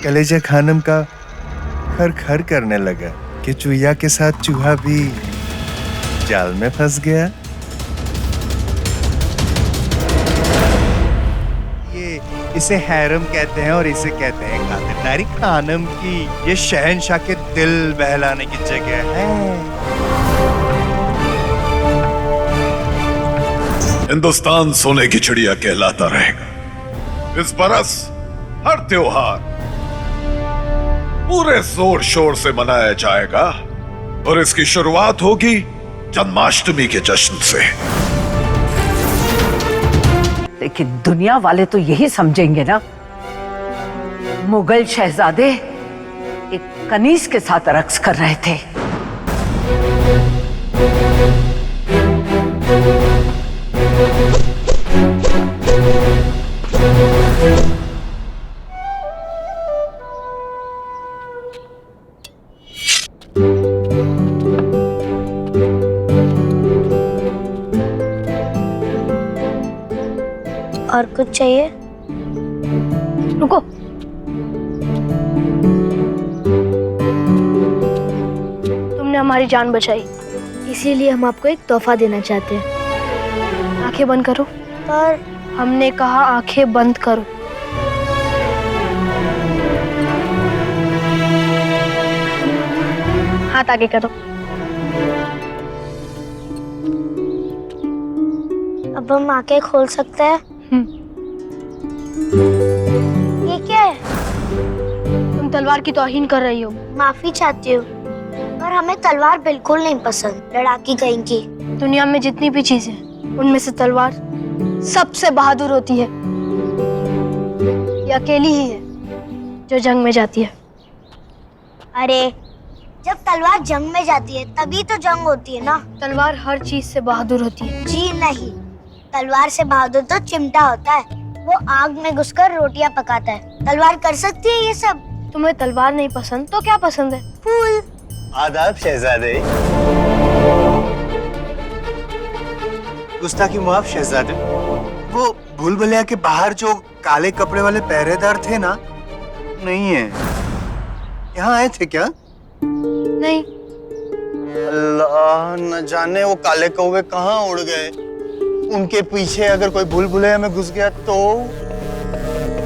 कलेजा खानम का खर खर करने लगा कि चूहिया के साथ चूहा भी जाल में फंस गया। ये इसे हैरम कहते हैं और इसे कहते हैं खातिरदारी खानम की। ये शहंशाह के दिल बहलाने की जगह है। हिंदुस्तान सोने की चिड़िया कहलाता रहेगा। इस बरस हर त्योहार पूरे जोर शोर से मनाया जाएगा और इसकी शुरुआत होगी जन्माष्टमी के जश्न से। लेकिन दुनिया वाले तो यही समझेंगे ना, मुगल शहजादे एक कनीज के साथ रक्स कर रहे थे। और कुछ चाहिए? रुको। तुमने हमारी जान बचाई, इसीलिए हम आपको एक तोहफा देना चाहते हैं। आंखें बंद करो। पर हमने कहा आंखें बंद करो। हाथ आगे करो। अब हम आंखें खोल सकते हैं। ये क्या है? तुम तलवार की तौहीन कर रही हो। माफी चाहती हूँ, पर हमें तलवार बिल्कुल नहीं पसंद। लड़ाकी कहीं की। दुनिया में जितनी भी चीजें हैं, उनमें से तलवार सबसे बहादुर होती है। ये अकेली ही है जो जंग में जाती है। अरे जब तलवार जंग में जाती है तभी तो जंग होती है ना। तलवार हर चीज से बहादुर होती है। जी नहीं, तलवार से बहादुर तो चिमटा होता है। वो आग में घुसकर रोटियां पकाता है। तलवार कर सकती है ये सब। तुम्हें तलवार नहीं पसंद तो क्या पसंद है? फूल। आदाब शहजादे। गुस्ताखी माफ शहजादे। वो भूल भुलैया के बाहर जो काले कपड़े वाले पहरेदार थे ना, नहीं है। यहाँ आए थे क्या? नहीं। अल्लाह न जाने वो काले कौवे कहाँ उड़ गए। उनके पीछे अगर कोई भूल भुलैया में घुस गया तो?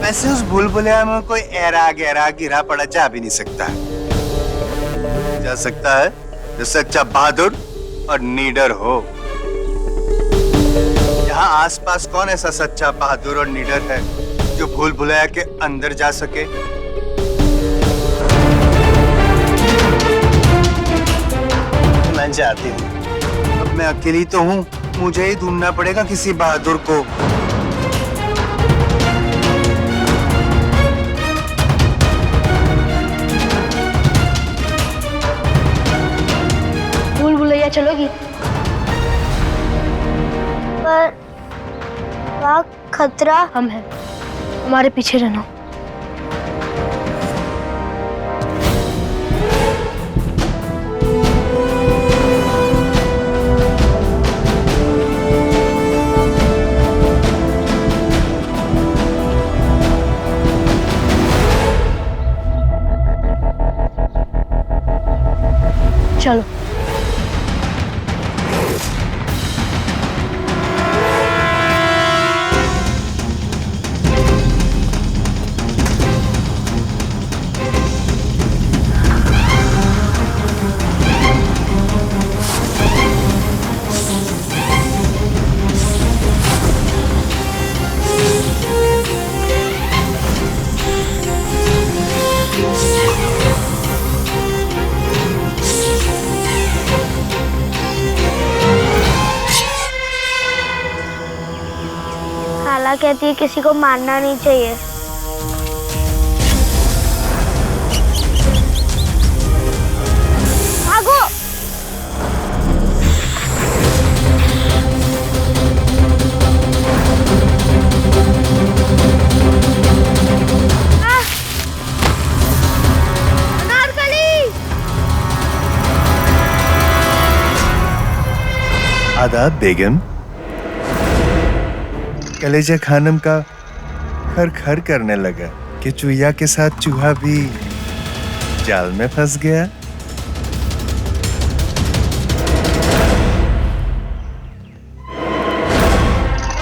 वैसे उस भूल भुलैया में कोई ऐरा गहरा गिरा पड़ा जा भी नहीं सकता। जा सकता है जो सच्चा बहादुर और नीडर हो। यहाँ आसपास कौन ऐसा सच्चा बहादुर और नीडर है जो भूल भुलैया के अंदर जा सके? मैं चाहती हूँ। अब मैं अकेली तो हूँ, मुझे ही ढूंढना पड़ेगा किसी बहादुर को। भूल भुलैया चलोगी? पर वहाँ खतरा। हम हैं, हमारे पीछे रहना। चलो। खाला कहती है किसी को मारना नहीं चाहिए। भागो। आदाब बेगम। कलेजा खानम का खर खर करने लगा कि चूहिया के साथ चूहा भी जाल में फंस गया।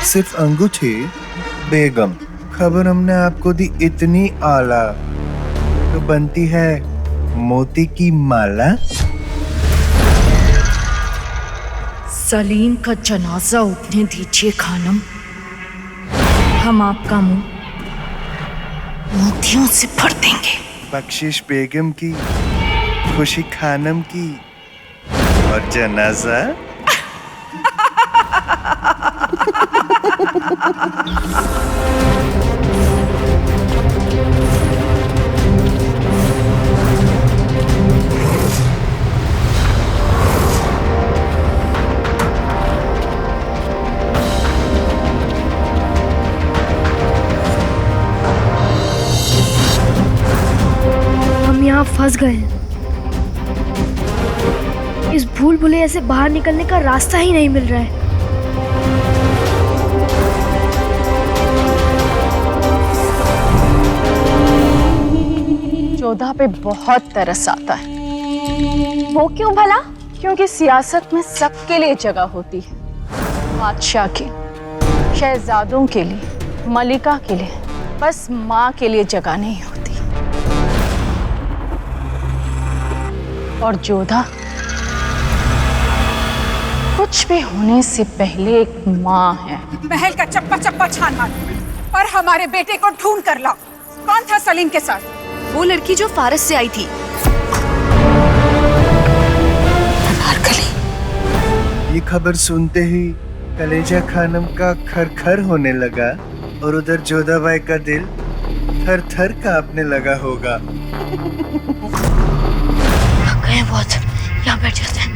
सिर्फ अंगूठी बेगम, खबर हमने आपको दी इतनी आला तो बनती है मोती की माला। सलीम का जनाजा उठने दीजिए खानम, हम आपका मुंह मोतियों से भर देंगे। बख्शिश बेगम की, खुशी खानम की और जनाजा हम यहाँ फंस गए हैं। इस भूल भुलैया से बाहर निकलने का रास्ता ही नहीं मिल रहा है। जोधा पे बहुत तरस आता है। वो क्यों भला? क्योंकि सियासत में सबके लिए जगह होती है, बादशाह की, शहजादों के लिए, मलिका के लिए, बस माँ के लिए जगह नहीं होती। और जोधा कुछ भी होने से पहले एक माँ है। महल का चप्पा चप्पा छान मारो और हमारे बेटे को ढूंढ कर लाओ। कौन था सलीम के साथ? वो लड़की जो फारस से आई थी। ये खबर सुनते ही कलेजा खानम का खर-खर होने लगा और उधर जोधाबाई का दिल थर-थर कांपने लगा होगा। गए बहुत, यहाँ बैठ जाते हैं।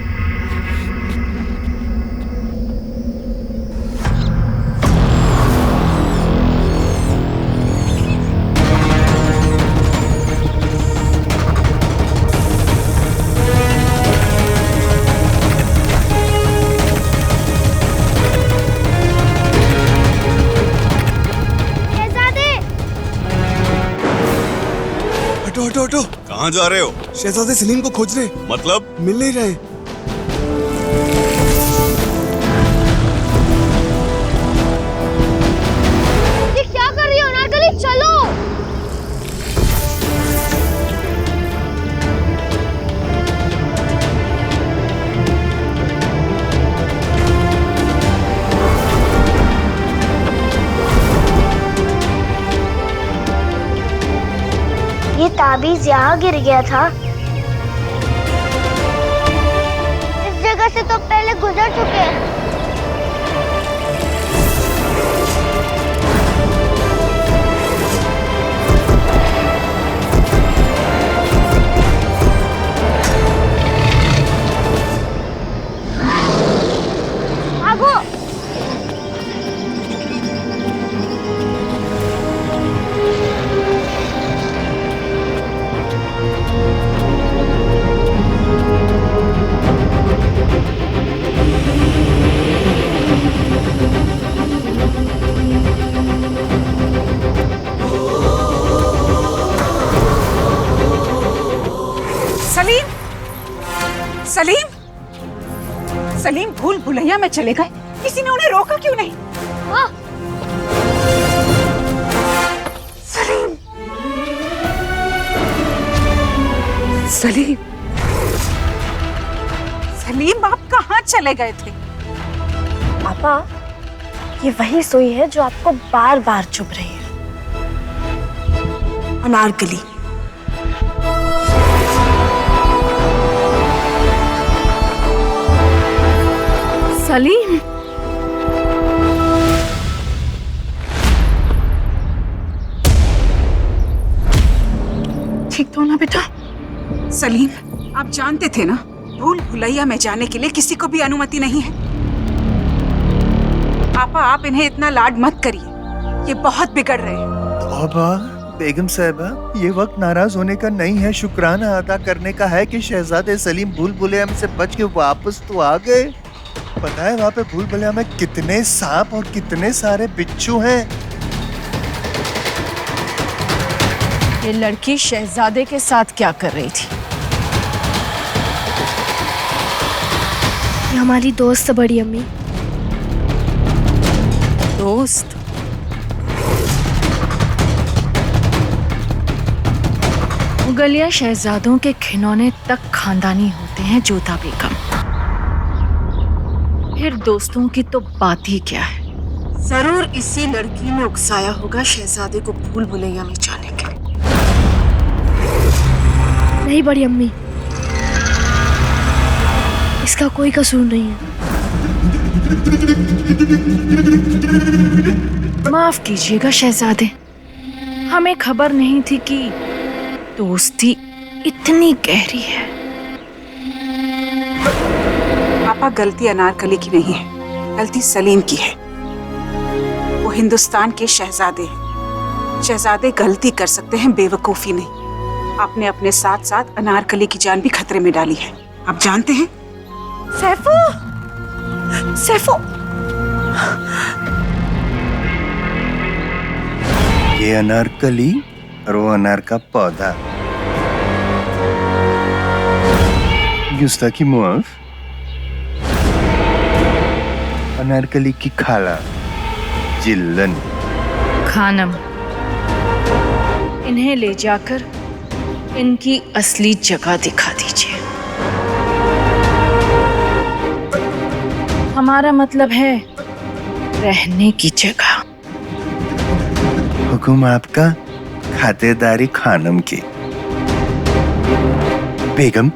हटो हटो हटो, कहाँ जा रहे हो? शहजादे सलीम को खोज रहे, मतलब? मिल नहीं रहे। ये क्या कर रही हो अनारकली? चलो। ये ताबीज यहाँ गिर गया था। इस जगह से तो पहले गुजर चुके हैं। भागो। सलीम, सलीम, सलीम भूल भुलैया में चले गए। किसी ने उन्हें रोका क्यों नहीं? सलीम, सलीम, सलीम, आप कहाँ चले गए थे? पापा, ये वही सुई है जो आपको बार बार चुभ रही है। अनारकली, सलीम, ठीक तो ना बेटा? सलीम, आप जानते थे ना भूल भुलैया में जाने के लिए किसी को भी अनुमति नहीं है। पापा, आप इन्हें इतना लाड मत करिए, ये बहुत बिगड़ रहे हैं। तौबा बेगम साहिबा, ये वक्त नाराज होने का नहीं है, शुक्राना अदा करने का है कि शहजादे सलीम भूल भुलैया में से बच के वापस तो आ गए। पता है वहाँ पे भूल भुलैया में कितने सांप और कितने सारे बिच्छू हैं। ये लड़की शहजादे के साथ क्या कर रही थी? ये हमारी दोस्त है बड़ी अम्मी। दोस्त? मुगलिया शहजादों के खिलौने तक खानदानी होते हैं जोधा बेगम। फिर दोस्तों की तो बात ही क्या है। जरूर इसी लड़की ने उकसाया होगा शहजादे को भूल भुलैया में जाने के लिए। नहीं बड़ी अम्मी, इसका कोई कसूर नहीं है। माफ कीजिएगा शहजादे, हमें खबर नहीं थी कि दोस्ती इतनी गहरी है। पापा, गलती अनारकली की नहीं है, गलती सलीम की है। वो हिंदुस्तान के शहजादे हैं। शहजादे गलती कर सकते हैं, बेवकूफी नहीं। आपने अपने साथ साथ अनारकली की जान भी खतरे में डाली है, आप जानते हैं? सैफू, सैफू, ये अनारकली और वो अनार का पौधा। गुस्ताखी मुआफ। अनारकली की खाला जिल्लन। खानम, इन्हें ले जाकर इनकी असली जगह दिखा दीजिए। हमारा मतलब है रहने की जगह। हुकुम आपका, खातेदारी खानम की। बेगम,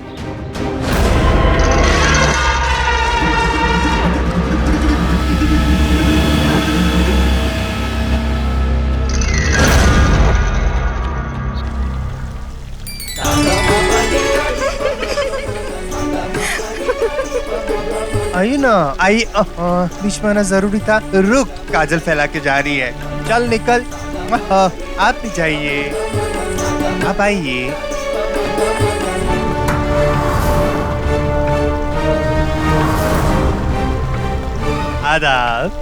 आई ना आई। बीच में आना जरूरी था। रुक, काजल फैला के जा रही है। चल निकल। आप भी जाइए, आप आइए। आदाब।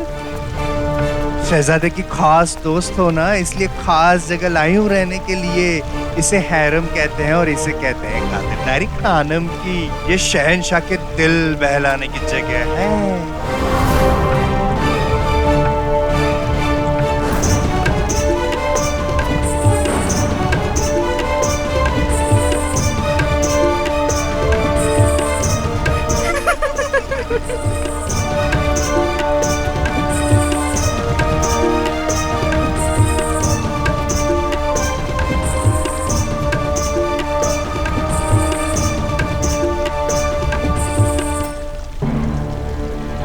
शहजादे की खास दोस्त हो ना, इसलिए खास जगह लाई हूँ रहने के लिए। इसे हैरम कहते हैं और इसे कहते हैं खातिरदारी खानम की। ये शहंशाह के दिल बहलाने की जगह है।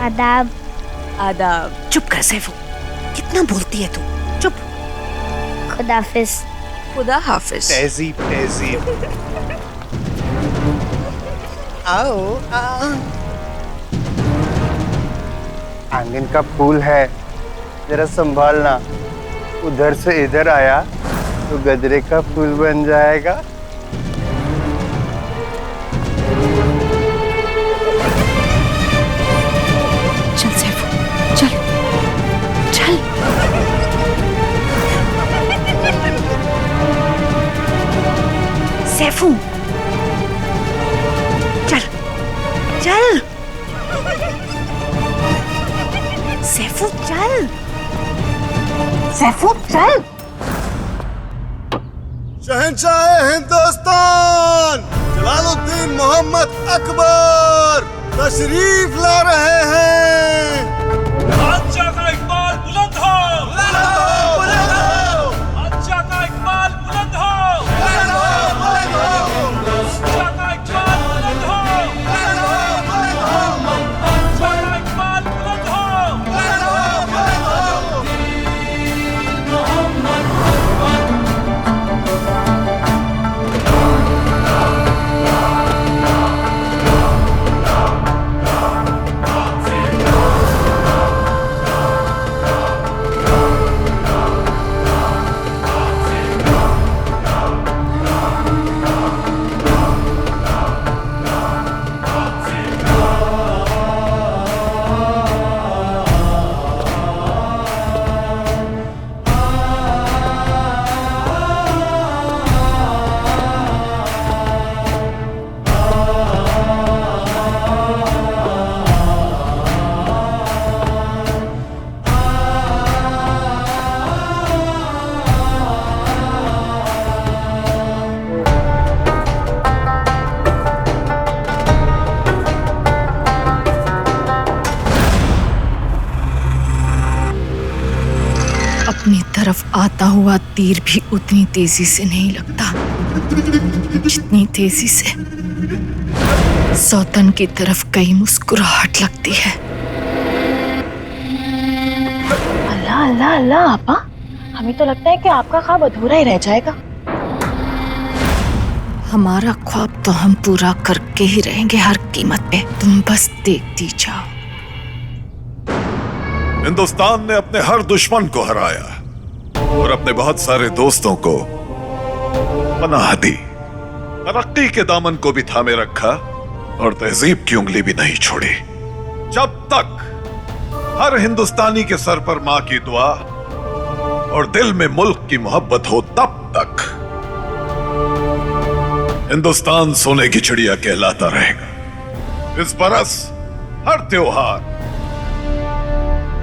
आदाब। आदाब। चुप कर सैफू, कितना बोलती है तू। चुप। खुदाफिज। खुदा हाफिज। तहजीब तहजीब। आओ आओ। आंगन का फूल है, जरा संभालना। उधर से इधर आया तो गजरे का फूल बन जाएगा। चल सैफू, चल चल। सैफू, चल चल। सैफू चल। सैफू चल। शहंशाह हिंदुस्तान जलालुद्दीन मोहम्मद अकबर तशरीफ ला रहे हैं। बादशाह का इकबाल बुलंद हो। बादशाह का इकबाल बुलंद हो। बादशाह का इकबाल बुलंद हो। बादशाह का इकबाल बुलंद हो। तरफ आता हुआ तीर भी उतनी तेजी से नहीं लगता जितनी तेजी से सौतन की तरफ कई मुस्कुराहट लगती है। अल्लाह अल्लाह अल्लाह आपा, हमें तो लगता है कि आपका ख्वाब अधूरा ही रह जाएगा। हमारा ख्वाब तो हम पूरा करके ही रहेंगे हर कीमत पे, तुम बस देखती जाओ। हिंदुस्तान ने अपने हर दुश्मन को हराया और अपने बहुत सारे दोस्तों को पनाह दी, तरक्की के दामन को भी थामे रखा और तहजीब की उंगली भी नहीं छोड़ी। जब तक हर हिंदुस्तानी के सर पर मां की दुआ और दिल में मुल्क की मोहब्बत हो, तब तक हिंदुस्तान सोने की चिड़िया कहलाता रहेगा। इस बरस हर त्योहार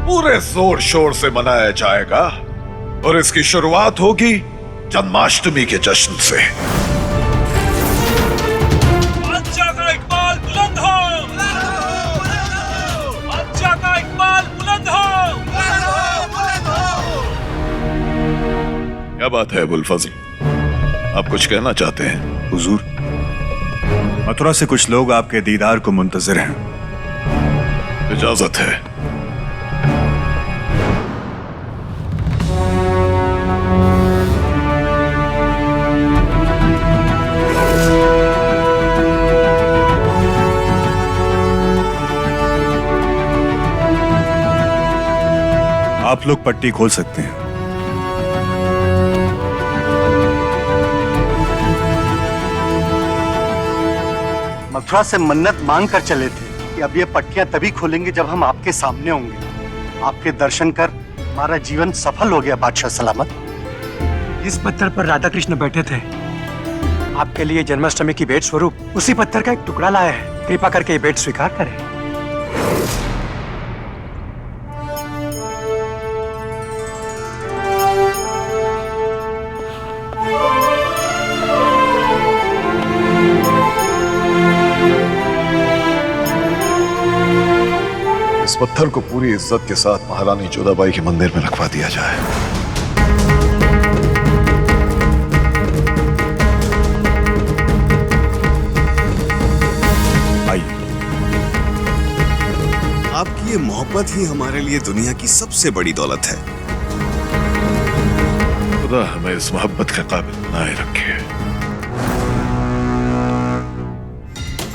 पूरे जोर शोर से मनाया जाएगा और इसकी शुरुआत होगी जन्माष्टमी के जश्न से। बादशाह का इकबाल बुलंद हो, बादशाह का इकबाल बुलंद हो। क्या बात है अबुल फजल, आप कुछ कहना चाहते हैं? हुजूर, मथुरा से कुछ लोग आपके दीदार को मुंतजिर हैं। इजाजत है। आप लोग पट्टी खोल सकते हैं। मथुरा से मन्नत मांग कर चले थे कि अब ये पट्टियां तभी खोलेंगे जब हम आपके सामने होंगे। आपके दर्शन कर हमारा जीवन सफल हो गया बादशाह सलामत। इस पत्थर पर राधा कृष्ण बैठे थे। आपके लिए जन्माष्टमी की भेंट स्वरूप उसी पत्थर का एक टुकड़ा लाया है। कृपा करके ये भेंट स्वीकार करें। इस पत्थर को पूरी इज्जत के साथ महारानी जोधाबाई के मंदिर में रखवा दिया जाए। आइए। आपकी ये मोहब्बत ही हमारे लिए दुनिया की सबसे बड़ी दौलत है। खुदा हमें इस मोहब्बत के काबिल बनाए रखे।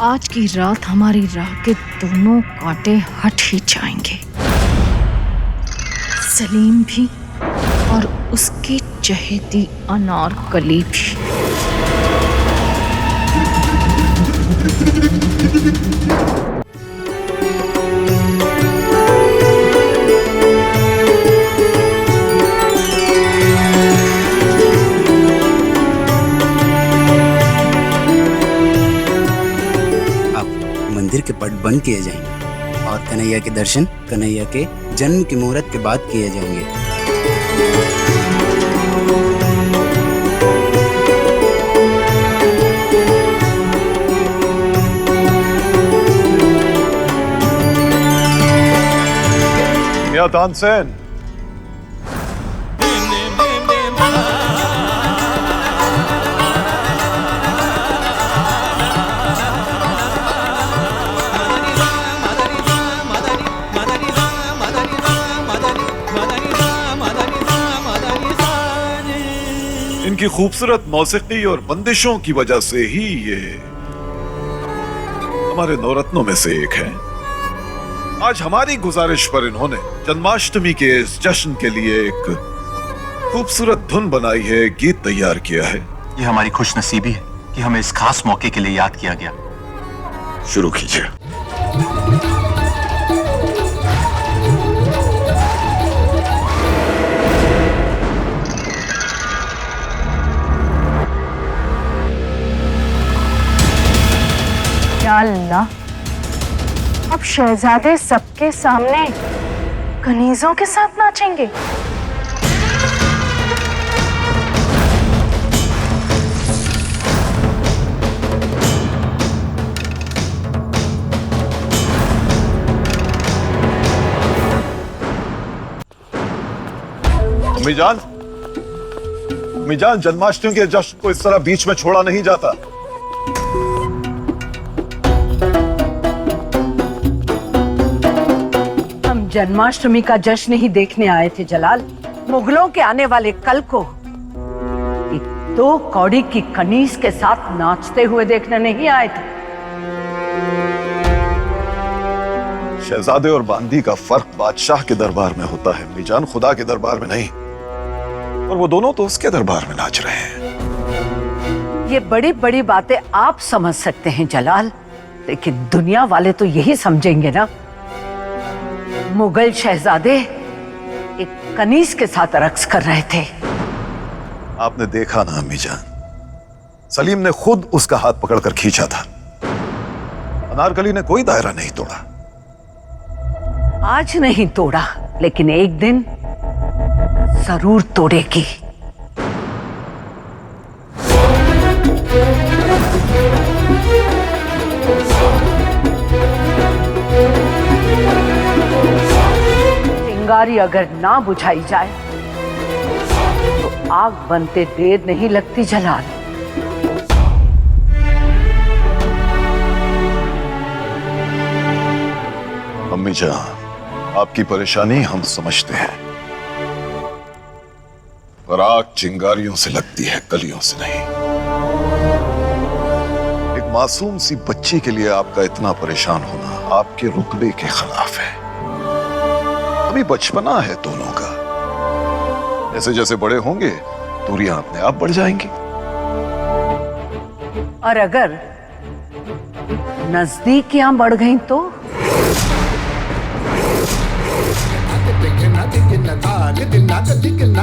आज की रात हमारी राह के दोनों कांटे हट ही जाएंगे, सलीम भी और उसकी चहेती अनारकली भी। मंदिर के पट बंद किए जाएंगे और कन्हैया के दर्शन कन्हैया के जन्म के मुहूर्त के बाद किए जाएंगे। या तानसेन, इनकी खूबसूरत मौसीकी और बंदिशों की वजह से ही ये हमारे नवरत्नों में से एक है। आज हमारी गुजारिश पर इन्होंने जन्माष्टमी के इस जश्न के लिए एक खूबसूरत धुन बनाई है, गीत तैयार किया है। ये हमारी खुशनसीबी है कि हमें इस खास मौके के लिए याद किया गया। शुरू कीजिए। या अल्लाह, अब शहजादे सबके सामने कनीजों के साथ नाचेंगे। अम्मी जान, अम्मी जान, जन्माष्टमी के जश्न को इस तरह बीच में छोड़ा नहीं जाता। हम जन्माष्टमी का जश्न ही देखने आए थे जलाल। मुगलों के आने वाले कल को एक 2 कौड़ी की कनीज के साथ नाचते हुए देखने नहीं आए थे। शहजादे और बांदी का फर्क बादशाह के दरबार में होता है अम्मी जान, खुदा के दरबार में नहीं। और वो दोनों तो उसके दरबार में नाच रहे हैं। ये बड़ी बड़ी बातें आप समझ सकते हैं जलाल, लेकिन दुनिया वाले तो यही समझेंगे ना। मुगल शहजादे एक कनीज के साथ रक्स कर रहे थे। आपने देखा ना अम्मी जान, सलीम ने खुद उसका हाथ पकड़कर खींचा था। अनारकली ने कोई दायरा नहीं तोड़ा। आज नहीं तोड़ा, लेकिन एक दिन जरूर तोड़ेगी। चिंगारी अगर ना बुझाई जाए तो आग बनते देर नहीं लगती जलाल। अम्मी जान, आपकी परेशानी हम समझते हैं, पर आग चिंगारियों से लगती है, कलियों से नहीं। एक मासूम सी बच्ची के लिए आपका इतना परेशान होना आपके रुतबे के खिलाफ है। अभी बचपना है दोनों का, जैसे जैसे बड़े होंगे दूरियां अपने आप बढ़ जाएंगी। और अगर नजदीकियां बढ़ गई तो Digging,